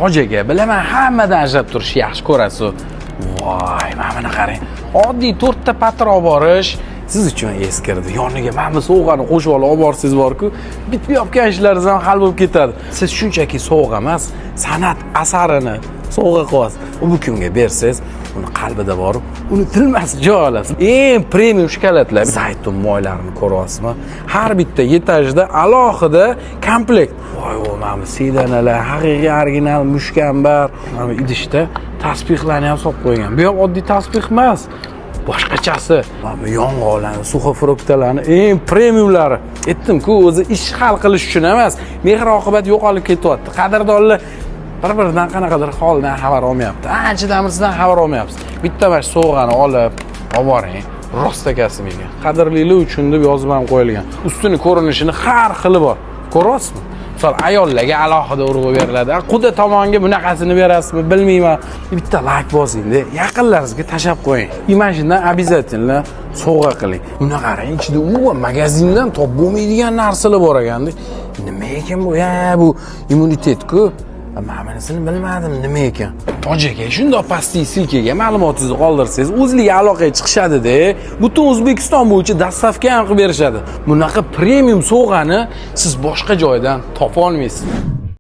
Hoji aka, bilaman hammadan ajrab turishni yaxshi ko'rasiz. Voy, mana buni qarang. Oddiy 4 ta patr olib borish siz uchun eskirdi. Yoniga mana bu sovg'ani qo'shib olib borsangiz bor-ku, bitib yopgan ishlaringiz ham hal bo'lib ketadi. Siz shunchaki sovg'a emas, san'at asarini sovg'a qilasiz. Bu kimga bersangiz, uni qalbida borib, unutilmas joy olasiz. Eng premium shokoladlar, zaytun moylarini ko'ryapsizmi? Har bitta etajda alohida komplekt. Voy, mana bu sedanalar, haqiqiy original mushkambar. Mana bu idishda tasbihlarni ham solib qo'ygan. Bu ham oddiy tasbih emas. Boshqachasi. Mana bu yong'oqlarni, suxofruktalarni eng premiumlari. Aytdim-ku, o'zi ish hal qilish uchun emas, mehr-oqibat yo'qolib ketyapti. Qadrdonlar bir-biridan qanaqadir holdan xabar olmayapti. Anchadan sizdan xabar olmayapsiz. Bitta mana sovg'ani olib boring. Rost akasiga. Qadrlilar uchun deb yozib ham qo'yilgan. Ustini ko'rinishini har xili bor. Ko'ryapsizmi? Misol ayollarga alohida urg'u beriladi. Quda tomonga bunaqasini berasizmi, bilmayman. Bitta like bosing-da, yaqinlaringizga tashab qo'ying. Imajindan обязательно sovg'a qiling. Buni qarang, ichida umuman magazindan topib bo'lmaydigan narsalar bor ekanda. Nima ekan bu? Bu immunitet-ku. Ma'nosini bilmadim nima ekan. Hoji aka, shundoq pastki silkaga ma'lumotingizni qoldirsangiz, o'zlariga aloqaga chiqishadi-da. Butun O'zbekiston bo'yicha dastavka ham qilib berishadi. Bunaqa premium sovg'ani siz boshqa joydan topa olmaysiz.